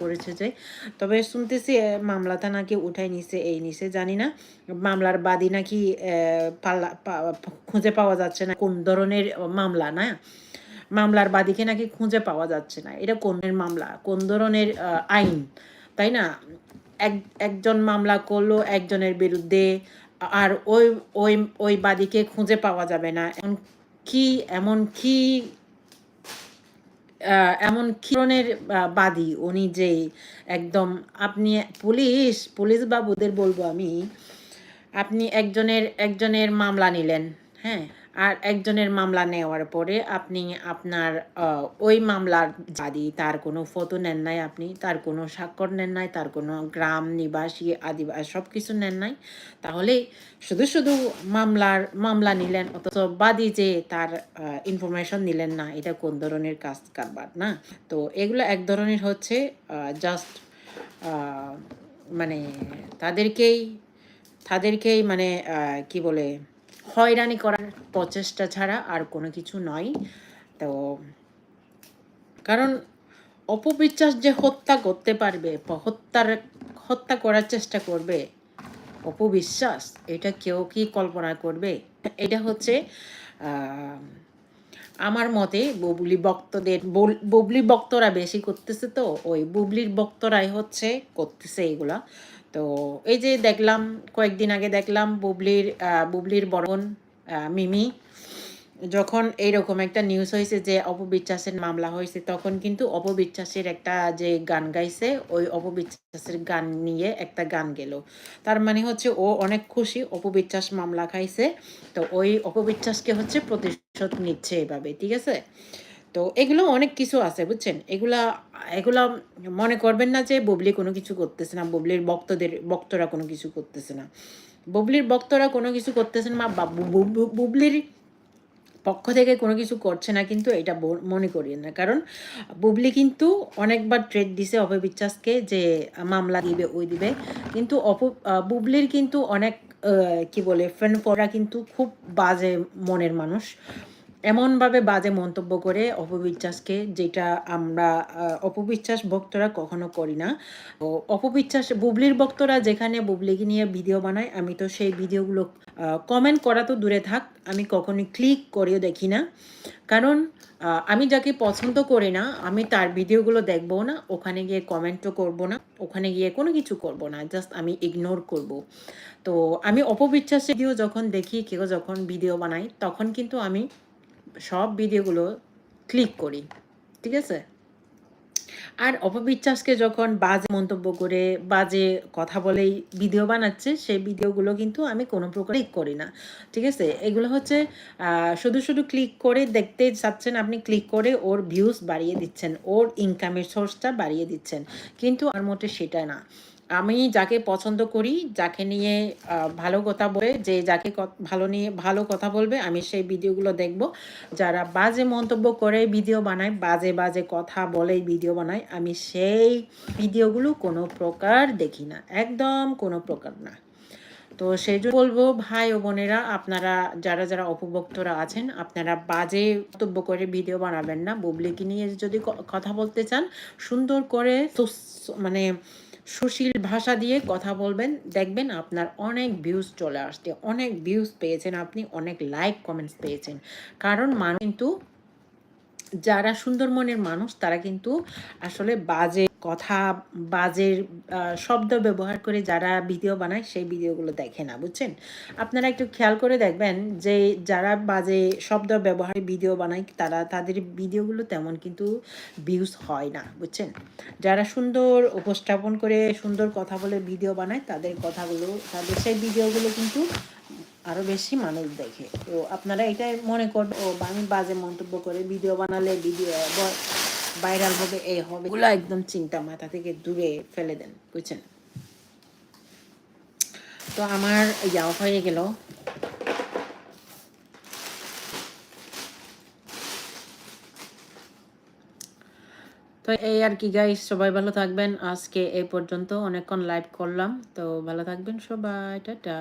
করেছে যে, তবে শুনতেছি মামলাটা নাকি উঠাই নিছে, এই নিছে জানি না। মামলার বাদী নাকি খুঁজে পাওয়া যাচ্ছে না কোন ধরনের মামলা, না? মামলার বাদীকে নাকি খুঁজে পাওয়া যাচ্ছে না। এটা কোন মামলা, কোন ধরনের আইন, তাই না? একজন মামলা করলো একজনের বিরুদ্ধে, আর ওই ওই ওই বাদীকে খুঁজে পাওয়া যাবে না। এমন কি ধরনের বাদী উনি, যে একদম আপনি পুলিশ বাবুদের বলবো আমি, আপনি একজনের মামলা নিলেন, হ্যাঁ? আর একজনের মামলা নেওয়ার পরে আপনি আপনার ওই মামলার বাদী, তার কোনো ফটো নেন নাই আপনি, তার কোনো স্বাক্ষর নেন নাই, তার কোনো গ্রাম নিবাসী আদিবাসী সব কিছু নেন নাই। তাহলে শুধু মামলা নিলেন, অথচ বাদী যে তার ইনফরমেশন নিলেন না, এটা কোন ধরনের কাজ কারবার, না? তো এগুলো এক ধরনের হচ্ছে জাস্ট মানে তাদেরকেই মানে কি বলে, হয়রানি করার প্রচেষ্টা ছাড়া আর কোনো কিছু নয়। তো কারণ অপবিশ্বাস যে হত্যা করতে পারবে, হত্যা করার চেষ্টা করবে অপবিশ্বাস, এটা কেউ কি কল্পনা করবে? এটা হচ্ছে আমার মতে বুবলি বক্তরা বেশি করতেছে, তো ওই বুবলির বক্তরাই হচ্ছে করতেছে এগুলা। তো এই যে দেখলাম, কয়েকদিন আগে দেখলাম বুবলির বড় বোন মিমি, যখন এইরকম একটা নিউজ হয়েছে যে অপবিশ্বাসের মামলা হয়েছে, তখন কিন্তু অপবিশ্বাসের একটা যে গান গাইছে, ওই অপবিশ্বাসের গান নিয়ে একটা গান গেল। তার মানে হচ্ছে ও অনেক খুশি, অপবিশ্বাস মামলা খাইছে, তো ওই অপবিশ্বাসকে হচ্ছে প্রতিশোধ নিচ্ছে এভাবে, ঠিক আছে? তো এগুলো অনেক কিছু আছে, বুঝছেন? এগুলা মনে করবেন না যে বুবলি কোনো কিছু করতেছে না, বুবলির বক্তরা কোনো কিছু করতেছে না। বুবলির বক্তরা কোনো কিছু করতেছে না, বুবলির পক্ষ থেকে কোনো কিছু করছে না, কিন্তু এটা মনে করিয়েন না। কারণ বুবলি কিন্তু অনেকবার থ্রেট দিছে অপবিশ্বাসকে যে মামলা দিবে, ওই দিবে, কিন্তু বুবলির কিন্তু অনেক কি বলে, ফ্রেন্ড ফোরা কিন্তু খুব বাজে মনের মানুষ, এমনভাবে বাজে মন্তব্য করে অপবিশ্বাসকে, যেটা আমরা অপবিশ্বাস ভক্তরা কখনো করি না। তো বুবলির ভক্তরা যেখানে বুবলিকে নিয়ে ভিডিও বানায়, আমি তো সেই ভিডিওগুলো কমেন্ট করা তো দূরে থাক, আমি কখনোই ক্লিক করেও দেখি না। কারণ আমি যাকে পছন্দ করি না, আমি তার ভিডিওগুলো দেখবো না, ওখানে গিয়ে কমেন্টও করব না, ওখানে গিয়ে কোনো কিছু করব না, জাস্ট আমি ইগনোর করব। তো আমি অপবিশ্বাসের ভিডিও যখন দেখি, কেউ যখন ভিডিও বানাই, তখন কিন্তু আমি সব ভিডিওগুলো ক্লিক করি, ঠিক আছে? আর অপবিশ্বাসকে যখন বাজে মন্তব্য করে, বাজে কথা বলেই ভিডিও বানাচ্ছে, সেই ভিডিওগুলো কিন্তু আমি কোনো প্রকার ক্লিক করি না, ঠিক আছে? এগুলো হচ্ছে শুধু ক্লিক করে দেখতে চাচ্ছেন আপনি, ক্লিক করে ওর ভিউজ বাড়িয়ে দিচ্ছেন, ওর ইনকামের সোর্সটা বাড়িয়ে দিচ্ছেন, কিন্তু আমার মোটে সেটা না। আমি যাকে পছন্দ করি, যাকে নিয়ে ভালো কথা বলে, যে যাকে ভালো কথা বলবে, আমি সেই ভিডিওগুলো দেখব। যারা বাজে মন্তব্য করে ভিডিও বানায়, বাজে কথা বলে ভিডিও বানায়, আমি সেই ভিডিওগুলো কোনো প্রকার দেখি না, একদম কোনো প্রকার না। তো সেই জন্য বলবো, ভাই ও বোনেরা, আপনারা যারা অপভক্তরা আছেন, আপনারা বাজে মন্তব্য করে ভিডিও বানাবেন না। বুবলিকে নিয়ে যদি কথা বলতে চান, সুন্দর করে মানে সুশীল ভাষা দিয়ে কথা বলবেন, দেখবেন আপনার অনেক ভিউজ চলে আসছে, অনেক ভিউজ পেয়েছেন আপনি, অনেক লাইক কমেন্টস পেয়েছেন। কারণ মানুষ কিন্তু, যারা সুন্দর মনের মানুষ, তারা কিন্তু আসলে বাজে কথা, বাজে শব্দ ব্যবহার করে যারা ভিডিও বানায়, সেই ভিডিওগুলো দেখে না, বুঝছেন? আপনারা একটু খেয়াল করে দেখবেন যে যারা বাজে শব্দ ব্যবহারে ভিডিও বানায়, তাদের ভিডিওগুলো তেমন কিন্তু ভিউজ হয় না, বুঝছেন? যারা সুন্দর উপস্থাপন করে, সুন্দর কথা বলে ভিডিও বানায়, তাদের সেই ভিডিওগুলো কিন্তু আরো বেশি মানুষ দেখে। তো আপনারা এটাই মনে করবেন, আমি বাজে মন্তব্য করে ভিডিও বানালে ভিডিও ভাইরাল হবে, এই হবে, এগুলো একদম চিন্তা মাথা থেকে দূরে ফেলে দেন, বুঝছেন? তো আমার যাওয়া হয়ে গেল। তো এই আর কি গাইস, সবাই ভালো থাকবেন। আজকে এই পর্যন্ত, অনেকক্ষণ লাইভ করলাম, তো ভালো থাকবেন সবাই, টাটা।